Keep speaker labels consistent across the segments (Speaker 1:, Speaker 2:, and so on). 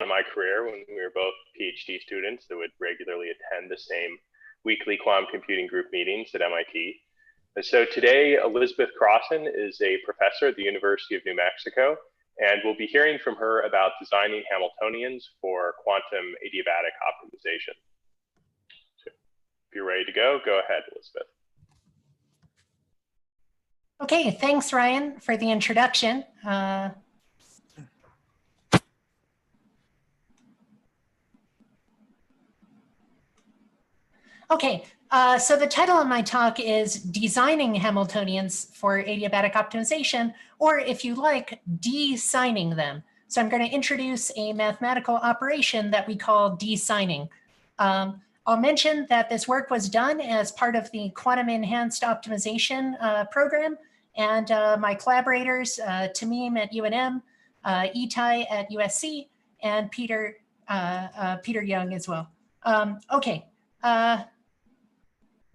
Speaker 1: my career when we were both PhD students that would regularly attend the same weekly quantum computing group meetings at MIT. And so today, Elizabeth Crosson is a professor at the University of New Mexico, and we'll be hearing from her about designing Hamiltonians for quantum adiabatic optimization. So if you're ready to go ahead, Elizabeth.
Speaker 2: Okay, thanks, Ryan, for the introduction. Okay, so the title of my talk is Designing Hamiltonians for Adiabatic Optimization, or if you like, designing them. So I'm going to introduce a mathematical operation that we call designing. I'll mention that this work was done as part of the Quantum Enhanced Optimization program, and my collaborators, Tamim at UNM, Itai at USC, and Peter Young as well. Okay.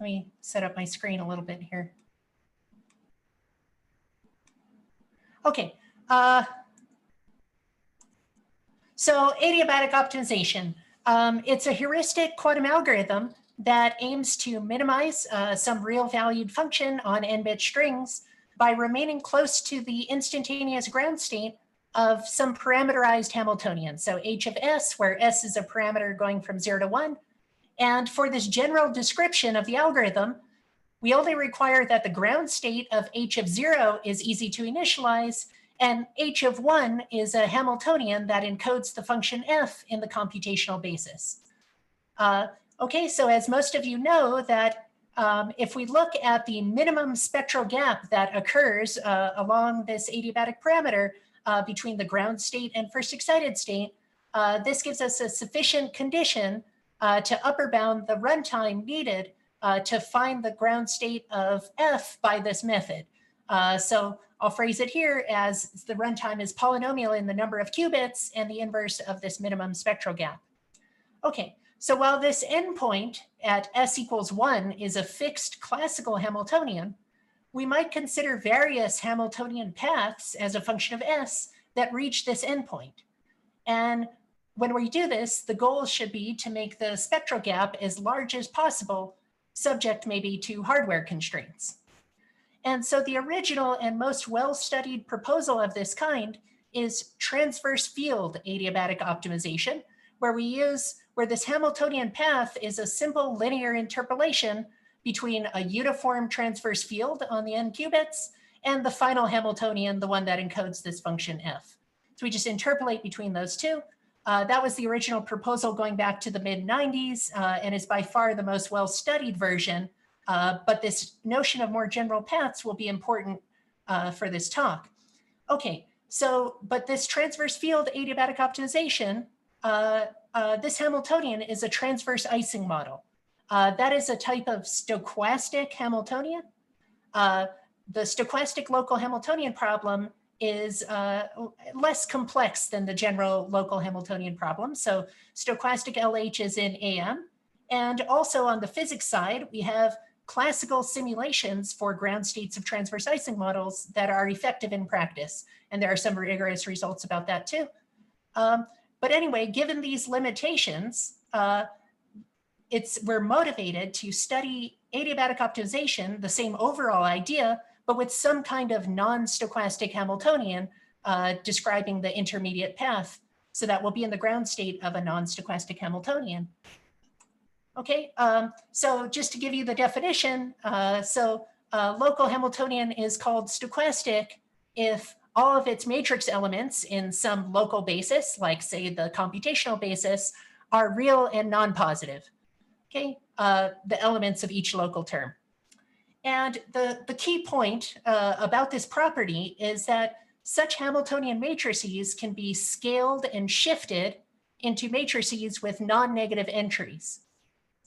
Speaker 2: Let me set up my screen a little bit here. Okay, so adiabatic optimization. It's a heuristic quantum algorithm that aims to minimize some real valued function on n-bit strings by remaining close to the instantaneous ground state of some parameterized Hamiltonian. So h of s, where s is a parameter going from 0 to 1. And for this general description of the algorithm, we only require that the ground state of h of 0 is easy to initialize, and h of 1 is a Hamiltonian that encodes the function f in the computational basis. Okay, so as most of you know, that if we look at the minimum spectral gap that occurs along this adiabatic parameter between the ground state and first excited state, this gives us a sufficient condition to upper bound the runtime needed to find the ground state of f by this method. So I'll phrase it here as the runtime is polynomial in the number of qubits and the inverse of this minimum spectral gap. Okay, so while this endpoint at s equals 1 is a fixed classical Hamiltonian, we might consider various Hamiltonian paths as a function of s that reach this endpoint. And when we do this, the goal should be to make the spectral gap as large as possible, subject maybe to hardware constraints. And so the original and most well-studied proposal of this kind is transverse field adiabatic optimization, where this Hamiltonian path is a simple linear interpolation between a uniform transverse field on the n qubits and the final Hamiltonian, the one that encodes this function f. So we just interpolate between those two. That was the original proposal going back to the mid-90s and is by far the most well-studied version. But this notion of more general paths will be important for this talk. Okay, so, but this transverse field adiabatic optimization, this Hamiltonian is a transverse Ising model. That is a type of stochastic Hamiltonian. The stochastic local Hamiltonian problem is less complex than the general local Hamiltonian problem. So stochastic LH is in AM. And also on the physics side, we have classical simulations for ground states of transverse Ising models that are effective in practice. And there are some rigorous results about that too. But anyway, given these limitations, we're motivated to study adiabatic optimization, the same overall idea, but with some kind of non-stochastic Hamiltonian describing the intermediate path. So that will be in the ground state of a non-stochastic Hamiltonian. Okay, so just to give you the definition, local Hamiltonian is called stochastic if all of its matrix elements in some local basis, like say the computational basis, are real and non-positive. Okay, the elements of each local term. And the key point about this property is that such Hamiltonian matrices can be scaled and shifted into matrices with non-negative entries.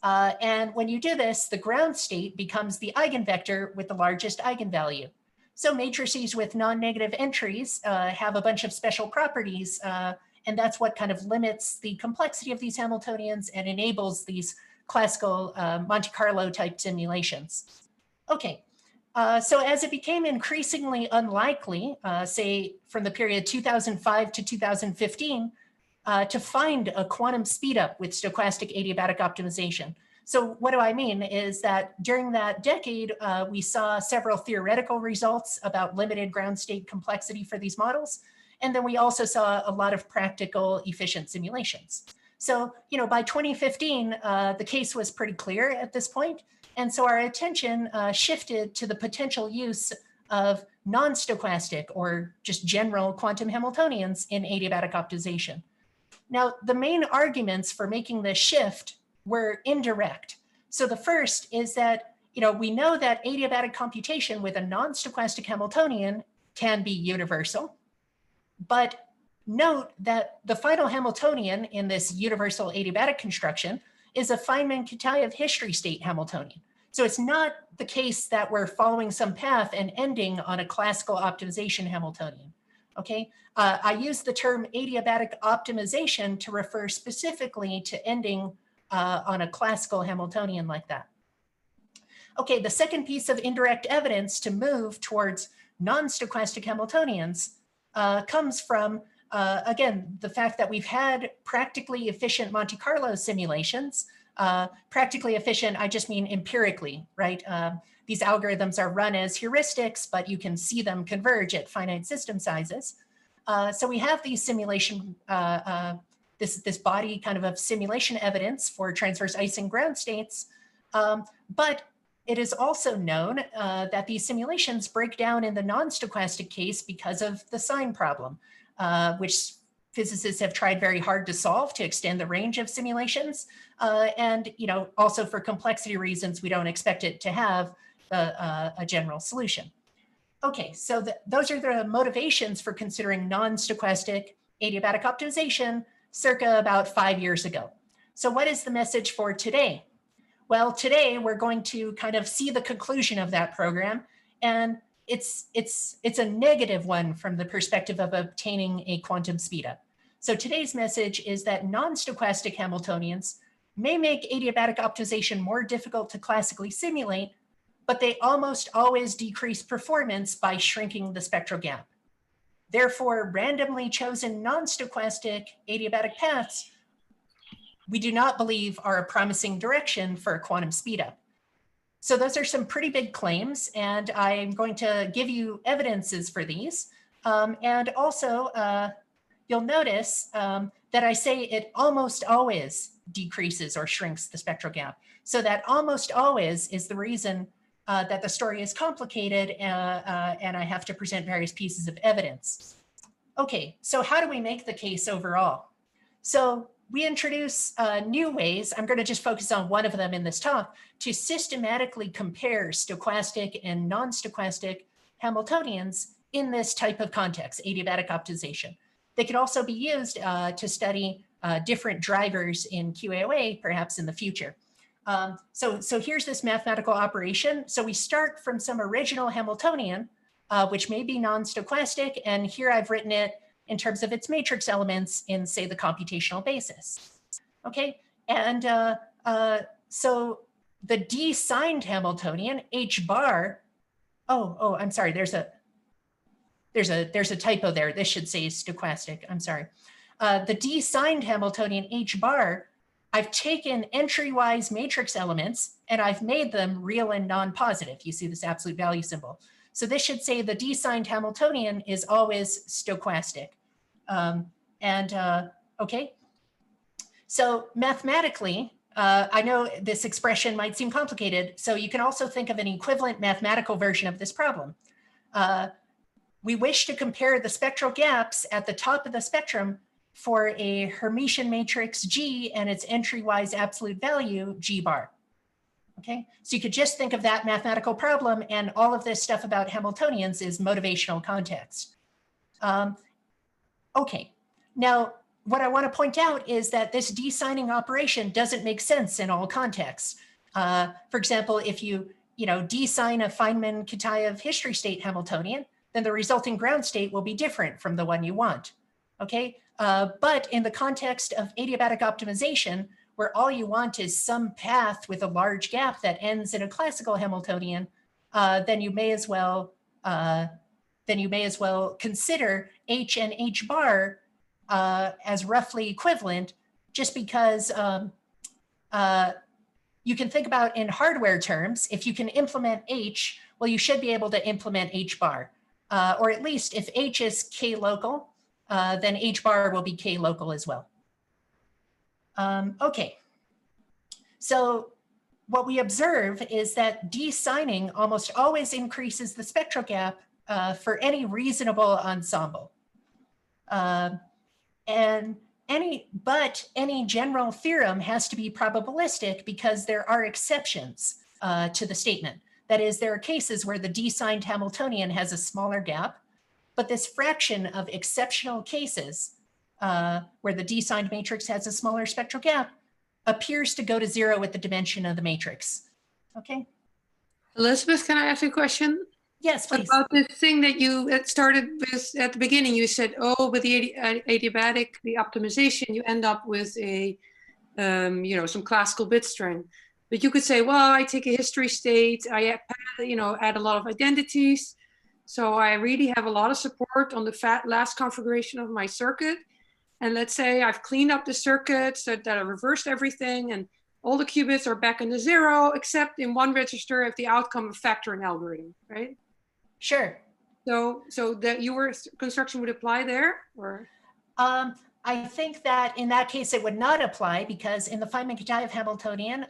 Speaker 2: And when you do this, the ground state becomes the eigenvector with the largest eigenvalue. So matrices with non-negative entries have a bunch of special properties, and that's what kind of limits the complexity of these Hamiltonians and enables these classical Monte Carlo type simulations. Okay, so as it became increasingly unlikely, say from the period 2005 to 2015, to find a quantum speedup with stochastic adiabatic optimization. So what do I mean is that during that decade, we saw several theoretical results about limited ground state complexity for these models. And then we also saw a lot of practical efficient simulations. So, by 2015, the case was pretty clear at this point. And so our attention shifted to the potential use of non-stochastic or just general quantum Hamiltonians in adiabatic optimization. Now, the main arguments for making this shift were indirect. So the first is that, we know that adiabatic computation with a non-stochastic Hamiltonian can be universal, but note that the final Hamiltonian in this universal adiabatic construction is a Feynman-Kitaev history state Hamiltonian. So it's not the case that we're following some path and ending on a classical optimization Hamiltonian. Okay, I use the term adiabatic optimization to refer specifically to ending on a classical Hamiltonian like that. Okay, the second piece of indirect evidence to move towards non-stochastic Hamiltonians comes from, again, the fact that we've had practically efficient Monte Carlo simulations. Practically efficient, I just mean empirically, right? These algorithms are run as heuristics, but you can see them converge at finite system sizes. So we have these simulation, this body kind of simulation evidence for transverse Ising ground states. But it is also known that these simulations break down in the non-stochastic case because of the sign problem, which physicists have tried very hard to solve to extend the range of simulations. And also for complexity reasons, we don't expect it to have a general solution. Okay, so those are the motivations for considering non-stochastic adiabatic optimization circa about 5 years ago. So what is the message for today? Well, today we're going to kind of see the conclusion of that program, and it's a negative one from the perspective of obtaining a quantum speedup. So today's message is that non-stochastic Hamiltonians may make adiabatic optimization more difficult to classically simulate, but they almost always decrease performance by shrinking the spectral gap. Therefore, randomly chosen non-stochastic adiabatic paths we do not believe are a promising direction for a quantum speedup. So those are some pretty big claims, and I'm going to give you evidences for these. And also, you'll notice that I say it almost always decreases or shrinks the spectral gap. So that almost always is the reason that the story is complicated and I have to present various pieces of evidence. Okay, so how do we make the case overall? So we introduce new ways, I'm going to just focus on one of them in this talk, to systematically compare stochastic and non-stochastic Hamiltonians in this type of context, adiabatic optimization. They could also be used to study different drivers in QAOA, perhaps in the future. So here's this mathematical operation. So we start from some original Hamiltonian, which may be non-stochastic, and here I've written it in terms of its matrix elements in, say, the computational basis. Okay, and so the D-signed Hamiltonian, H bar, I'm sorry, there's a typo there. This should say stochastic, I'm sorry. The D-signed Hamiltonian, H bar, I've taken entry-wise matrix elements and I've made them real and non-positive. You see this absolute value symbol. So this should say the D-signed Hamiltonian is always stochastic. Okay, so mathematically, I know this expression might seem complicated, so you can also think of an equivalent mathematical version of this problem. We wish to compare the spectral gaps at the top of the spectrum for a Hermitian matrix G and its entry-wise absolute value G bar. Okay, so you could just think of that mathematical problem, and all of this stuff about Hamiltonians is motivational context. Okay, now what I want to point out is that this designing operation doesn't make sense in all contexts. For example, if you design a Feynman-Kitaev history state Hamiltonian, then the resulting ground state will be different from the one you want. Okay, but in the context of adiabatic optimization, where all you want is some path with a large gap that ends in a classical Hamiltonian, then you may as well consider H and H bar as roughly equivalent, just because you can think about in hardware terms, if you can implement H, well, you should be able to implement H bar. Or at least if H is K local, then H bar will be K local as well. Okay, so what we observe is that designing almost always increases the spectral gap for any reasonable ensemble. But any general theorem has to be probabilistic because there are exceptions to the statement. That is, there are cases where the designed Hamiltonian has a smaller gap, but this fraction of exceptional cases where the designed matrix has a smaller spectral gap appears to go to 0 with the dimension of the matrix. Okay.
Speaker 3: Elizabeth, can I ask a question?
Speaker 2: Yes, please.
Speaker 3: About the thing that you started with at the beginning, you said, oh, with the adiabatic, the optimization, you end up with a, some classical bit string. But you could say, well, I take a history state, I add a lot of identities. So I really have a lot of support on the last configuration of my circuit. And let's say I've cleaned up the circuit so that I reversed everything and all the qubits are back in the 0, except in one register if the outcome of factoring algorithm, right?
Speaker 2: Sure.
Speaker 3: So that your construction would apply there, or?
Speaker 2: I think that in that case it would not apply, because in the Feynman-Kitaev Hamiltonian,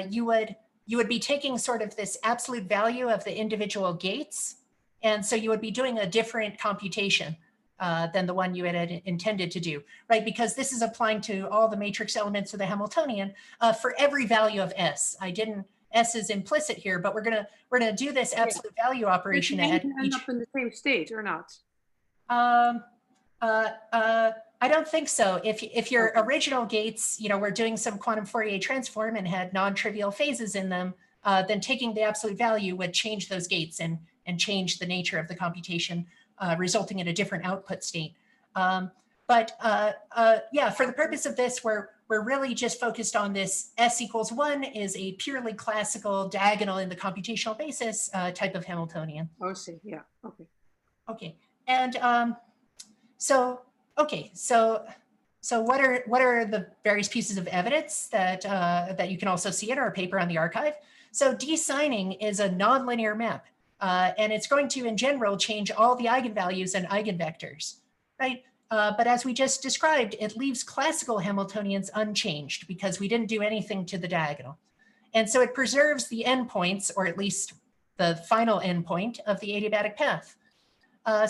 Speaker 2: you would be taking sort of this absolute value of the individual gates, and so you would be doing a different computation than the one you had intended to do, right? Because this is applying to all the matrix elements of the Hamiltonian for every value of S. S is implicit here, but we're gonna do this absolute value operation at
Speaker 3: end up in the same state or not?
Speaker 2: I don't think so. If your original gates, were doing some quantum Fourier transform and had non-trivial phases in them, then taking the absolute value would change those gates and change the nature of the computation, resulting in a different output state. Yeah, for the purpose of this, we're really just focused on this S equals 1 is a purely classical diagonal in the computational basis type of Hamiltonian.
Speaker 3: Oh, I see. Yeah. Okay.
Speaker 2: Okay. And so what are the various pieces of evidence that you can also see in our paper on the archive? So designing is a nonlinear map, and it's going to, in general, change all the eigenvalues and eigenvectors, right? But as we just described, it leaves classical Hamiltonians unchanged because we didn't do anything to the diagonal. And so it preserves the endpoints, or at least the final endpoint of the adiabatic path.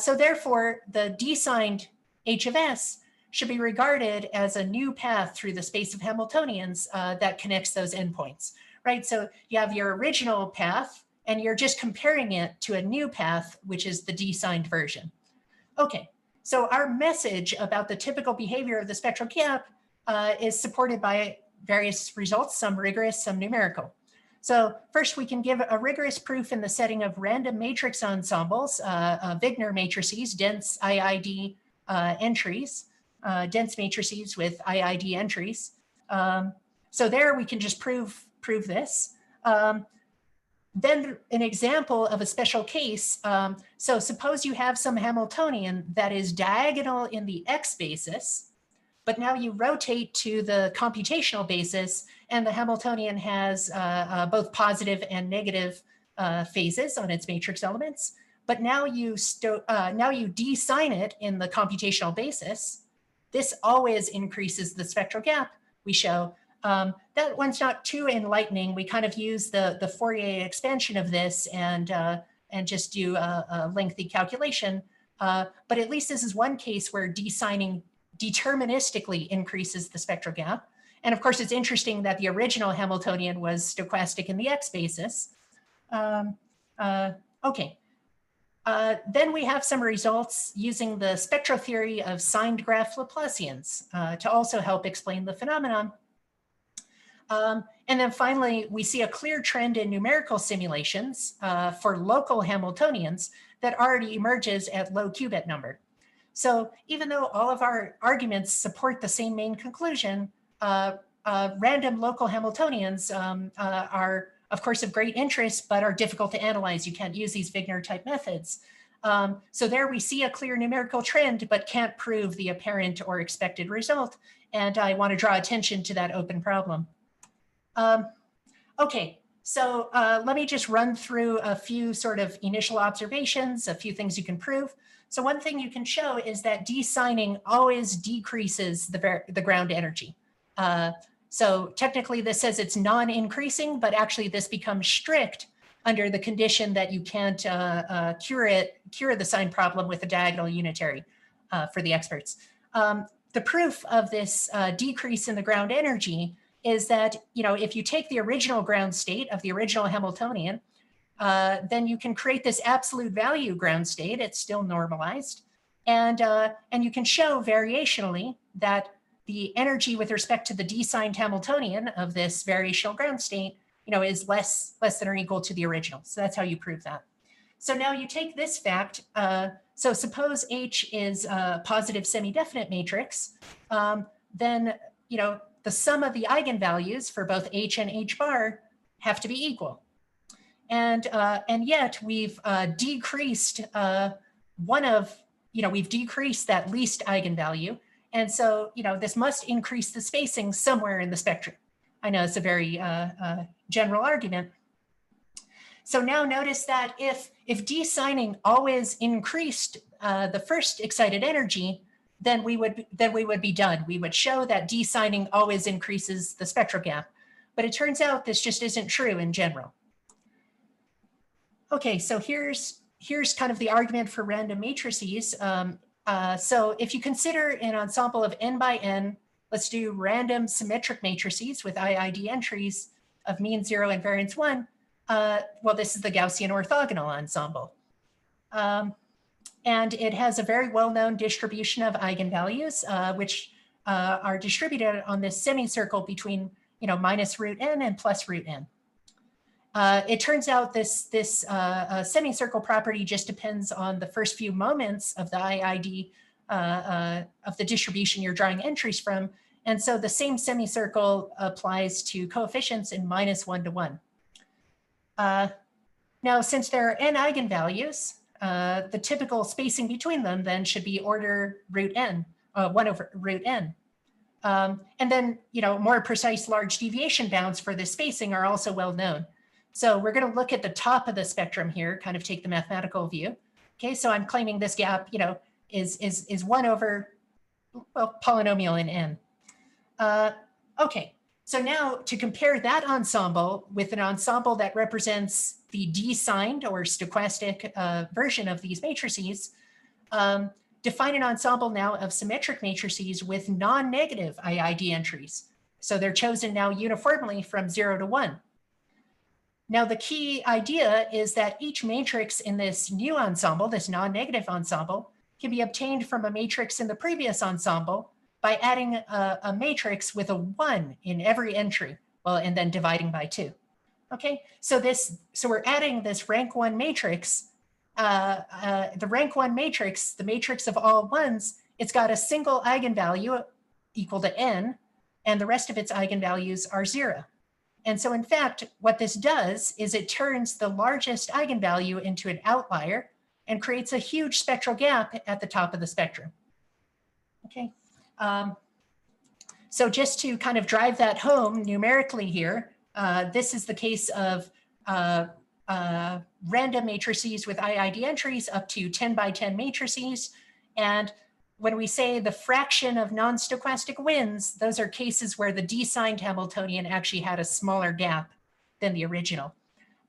Speaker 2: So therefore, the designed H of S should be regarded as a new path through the space of Hamiltonians that connects those endpoints, right? So you have your original path, and you're just comparing it to a new path, which is the designed version. Okay, so our message about the typical behavior of the spectral gap is supported by various results, some rigorous, some numerical. So first, we can give a rigorous proof in the setting of random matrix ensembles, Wigner matrices, dense IID entries, dense matrices with IID entries. So there we can just prove this. Then an example of a special case. So suppose you have some Hamiltonian that is diagonal in the X basis, but now you rotate to the computational basis, and the Hamiltonian has both positive and negative phases on its matrix elements. But now you design it in the computational basis. This always increases the spectral gap, we show. That one's not too enlightening. We kind of use the Fourier expansion of this and just do a lengthy calculation. But at least this is one case where designing deterministically increases the spectral gap. And of course, it's interesting that the original Hamiltonian was stochastic in the X basis. Okay. Then we have some results using the spectral theory of signed graph Laplacians to also help explain the phenomenon. And then finally, we see a clear trend in numerical simulations for local Hamiltonians that already emerges at low qubit number. So even though all of our arguments support the same main conclusion, random local Hamiltonians are, of course, of great interest, but are difficult to analyze. You can't use these Wigner type methods. So there we see a clear numerical trend, but can't prove the apparent or expected result. And I want to draw attention to that open problem. Okay, so let me just run through a few sort of initial observations, a few things you can prove. So one thing you can show is that designing always decreases the ground energy. So technically this says it's non-increasing, but actually this becomes strict under the condition that you can't cure the sign problem with a diagonal unitary for the experts. The proof of this decrease in the ground energy is that, if you take the original ground state of the original Hamiltonian, then you can create this absolute value ground state. It's still normalized. And you can show variationally that the energy with respect to the d-signed Hamiltonian of this variational ground state, is less than or equal to the original. So that's how you prove that. So now you take this fact. So suppose H is a positive semi-definite matrix, then, the sum of the eigenvalues for both H and H bar have to be equal. And yet we've decreased we've decreased that least eigenvalue. And so, this must increase the spacing somewhere in the spectrum. I know it's a very general argument. So now notice that if designing always increased the first excited energy, then we would be done. We would show that designing always increases the spectral gap. But it turns out this just isn't true in general. Okay, so here's kind of the argument for random matrices. So if you consider an ensemble of n by n, let's do random symmetric matrices with IID entries of mean 0 and variance 1. Well, this is the Gaussian orthogonal ensemble. And it has a very well-known distribution of eigenvalues, which are distributed on this semicircle between minus root n and plus root n. It turns out this semicircle property just depends on the first few moments of the IID of the distribution you're drawing entries from. And so the same semicircle applies to coefficients in -1 to 1. Now, since there are n eigenvalues, the typical spacing between them then should be order root n, 1 over root n. And then, more precise large deviation bounds for this spacing are also well known. So we're going to look at the top of the spectrum here, kind of take the mathematical view. Okay, so I'm claiming this gap, is 1 over, well, polynomial in n. Okay, so now to compare that ensemble with an ensemble that represents the d-signed or stochastic version of these matrices, define an ensemble now of symmetric matrices with non-negative IID entries. So they're chosen now uniformly from 0 to 1. Now, the key idea is that each matrix in this new ensemble, this non-negative ensemble, can be obtained from a matrix in the previous ensemble by adding a matrix with a 1 in every entry, well, and then dividing by 2. Okay, so we're adding this rank 1 matrix. The rank 1 matrix, the matrix of all 1s, it's got a single eigenvalue equal to n, and the rest of its eigenvalues are 0. And so in fact, what this does is it turns the largest eigenvalue into an outlier and creates a huge spectral gap at the top of the spectrum. Okay, so just to kind of drive that home numerically here, this is the case of random matrices with IID entries up to 10 by 10 matrices. And when we say the fraction of non-stochastic wins, those are cases where the d-signed Hamiltonian actually had a smaller gap than the original.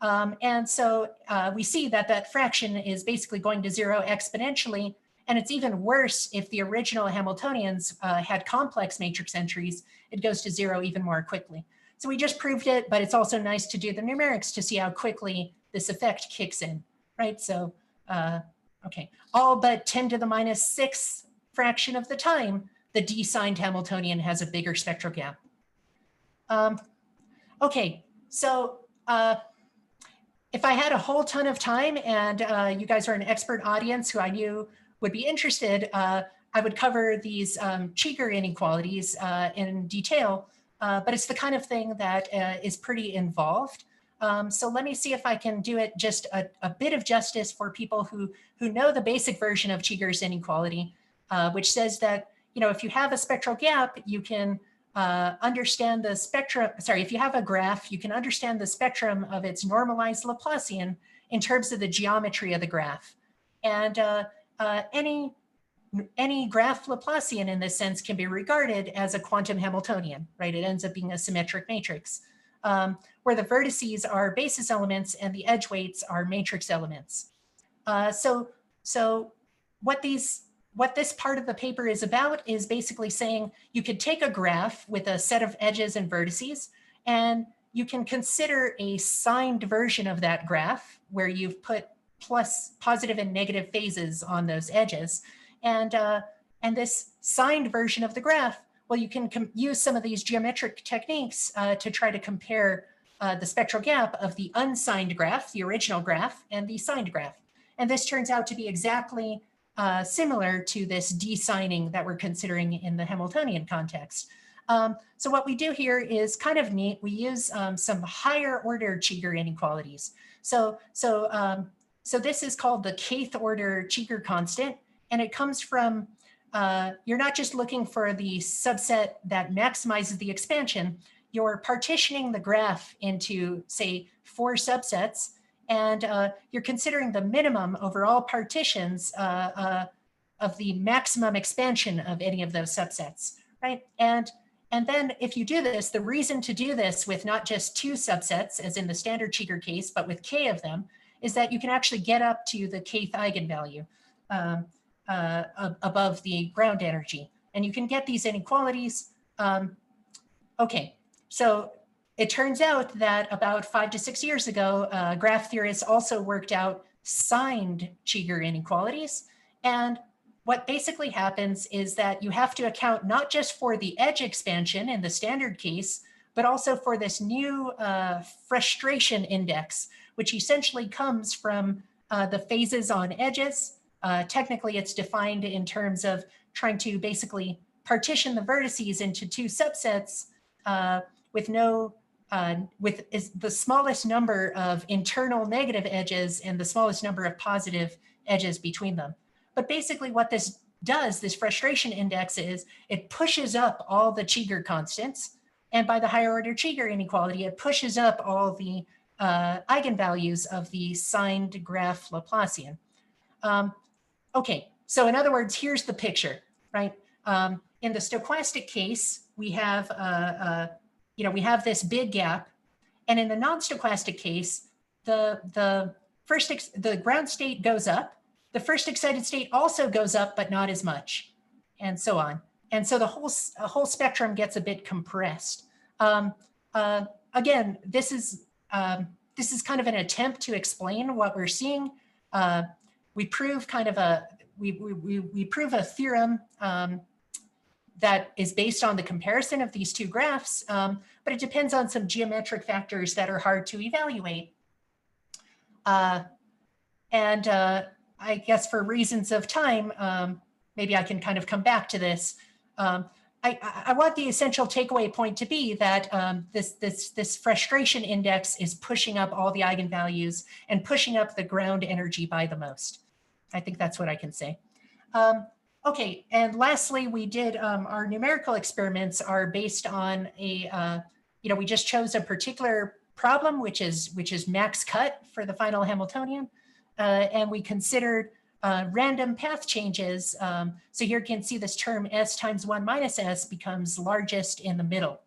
Speaker 2: And so we see that that fraction is basically going to 0 exponentially. And it's even worse if the original Hamiltonians had complex matrix entries. It goes to 0 even more quickly. So we just proved it, but it's also nice to do the numerics to see how quickly this effect kicks in, right? So, okay, all but 10 to the -6 fraction of the time, the d-signed Hamiltonian has a bigger spectral gap. Okay, so if I had a whole ton of time and you guys are an expert audience who I knew would be interested, I would cover these Cheeger inequalities in detail, but it's the kind of thing that is pretty involved. So let me see if I can do it just a bit of justice for people who know the basic version of Cheeger's inequality, which says that, if you have a spectral gap, you can understand the spectrum. Sorry, if you have a graph, you can understand the spectrum of its normalized Laplacian in terms of the geometry of the graph. And any graph Laplacian in this sense can be regarded as a quantum Hamiltonian, right? It ends up being a symmetric matrix, where the vertices are basis elements and the edge weights are matrix elements. So what this part of the paper is about is basically saying you could take a graph with a set of edges and vertices, and you can consider a signed version of that graph where you've put positive and negative phases on those edges. And this signed version of the graph, well, you can use some of these geometric techniques to try to compare the spectral gap of the unsigned graph, the original graph, and the signed graph. And this turns out to be exactly similar to this designing that we're considering in the Hamiltonian context. So what we do here is kind of neat. We use some higher order Cheeger inequalities. So this is called the kth order Cheeger constant, and it comes from, you're not just looking for the subset that maximizes the expansion, you're partitioning the graph into, say, 4 subsets, and you're considering the minimum over all partitions of the maximum expansion of any of those subsets, right? And then if you do this, the reason to do this with not just 2 subsets, as in the standard Cheeger case, but with k of them, is that you can actually get up to the kth eigenvalue above the ground energy. And you can get these inequalities. Okay, so it turns out that about 5 to 6 years ago, graph theorists also worked out signed Cheeger inequalities. And what basically happens is that you have to account not just for the edge expansion in the standard case, but also for this new frustration index, which essentially comes from the phases on edges. Technically, it's defined in terms of trying to basically partition the vertices into 2 subsets with the smallest number of internal negative edges and the smallest number of positive edges between them. But basically what this does, this frustration index, is it pushes up all the Cheeger constants. And by the higher order Cheeger inequality, it pushes up all the eigenvalues of the signed graph Laplacian. Okay, so in other words, here's the picture, right? In the stochastic case, we have we have this big gap, and in the non-stochastic case, the ground state goes up. The first excited state also goes up, but not as much, and so on. And so the whole spectrum gets a bit compressed. Again, this is kind of an attempt to explain what we're seeing. We prove kind of we prove a theorem that is based on the comparison of these 2 graphs, but it depends on some geometric factors that are hard to evaluate. I guess for reasons of time, maybe I can kind of come back to this. I want the essential takeaway point to be that this frustration index is pushing up all the eigenvalues and pushing up the ground energy by the most. I think that's what I can say. Okay, and lastly, we did our numerical experiments are based on a, we just chose a particular problem, which is MaxCut for the final Hamiltonian. And we considered random path changes. So here you can see this term s times 1 minus s becomes largest in the middle.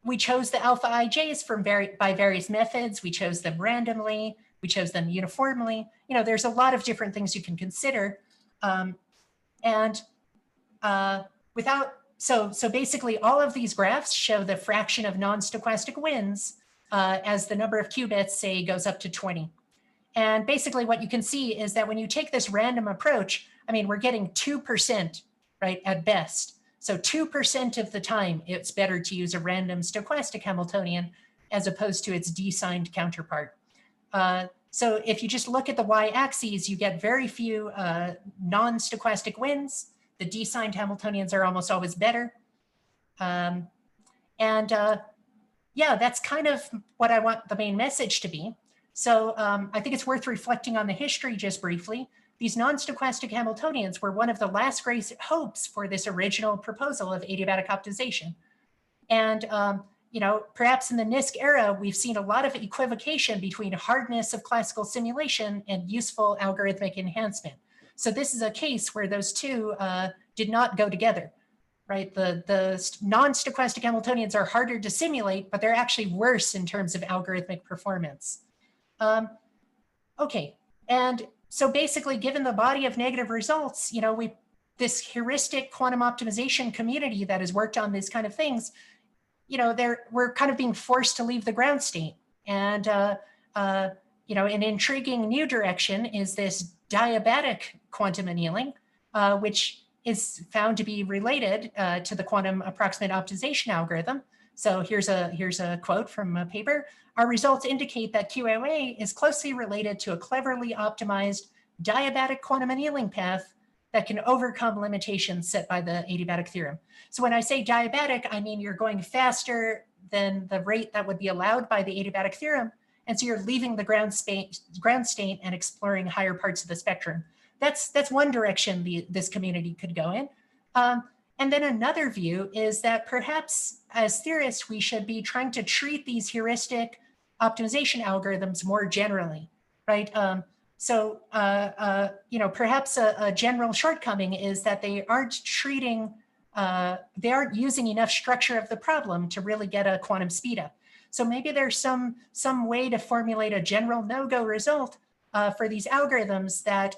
Speaker 2: We chose the alpha ij's by various methods. We chose them randomly. We chose them uniformly. There's a lot of different things you can consider. So basically all of these graphs show the fraction of non-stochastic winds as the number of qubits, say, goes up to 20. And basically what you can see is that when you take this random approach, we're getting 2%, right, at best. So 2% of the time, it's better to use a random stochastic Hamiltonian as opposed to its designed counterpart. So if you just look at the y-axes, you get very few non-stochastic winds. The designed Hamiltonians are almost always better. yeah, that's kind of what I want the main message to be. So I think it's worth reflecting on the history just briefly. These non-stochastic Hamiltonians were one of the last great hopes for this original proposal of adiabatic optimization. And you know, perhaps in the NISC era, we've seen a lot of equivocation between hardness of classical simulation and useful algorithmic enhancement. So this is a case where those two did not go together. Right, the non-stochastic Hamiltonians are harder to simulate, but they're actually worse in terms of algorithmic performance. Okay, and so basically, given the body of negative results, you know, this heuristic quantum optimization community that has worked on these kind of things, you know, we're kind of being forced to leave the ground state. And you know, an intriguing new direction is this diabatic quantum annealing, which is found to be related to the quantum approximate optimization algorithm. So here's a quote from a paper. Our results indicate that QOA is closely related to a cleverly optimized diabatic quantum annealing path that can overcome limitations set by the adiabatic theorem. So when I say diabatic, I mean you're going faster than the rate that would be allowed by the adiabatic theorem. And so you're leaving the ground state and exploring higher parts of the spectrum. That's one direction this community could go in. And then another view is that perhaps as theorists, we should be trying to treat these heuristic optimization algorithms more generally, right? So, you know, perhaps a general shortcoming is that they aren't using enough structure of the problem to really get a quantum speedup. So maybe there's some way to formulate a general no-go result for these algorithms that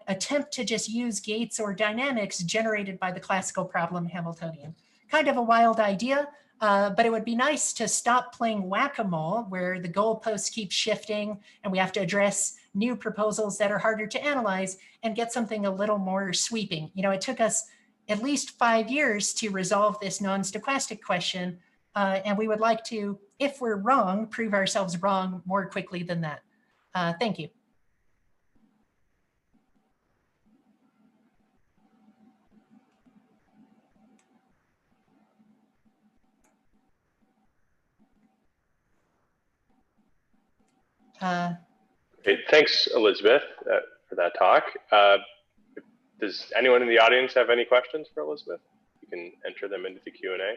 Speaker 2: attempt to just use gates or dynamics generated by the classical problem Hamiltonian. Kind of a wild idea, but it would be nice to stop playing whack-a-mole where the goalposts keep shifting and we have to address new proposals that are harder to analyze and get something a little more sweeping. You know, it took us at least 5 years to resolve this non-stochastic question, and we would like to, if we're wrong, prove ourselves wrong more quickly than that. Thank you.
Speaker 1: Great. Thanks, Elizabeth, for that talk. Does anyone in the audience have any questions for Elizabeth? You can enter them into the Q&A.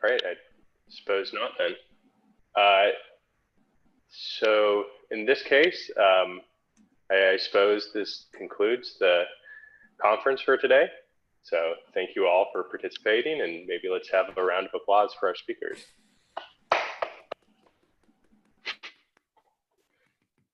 Speaker 1: All right, I suppose not then. So in this case, I suppose this concludes the conference for today. So thank you all for participating, and maybe let's have a round of applause for our speakers.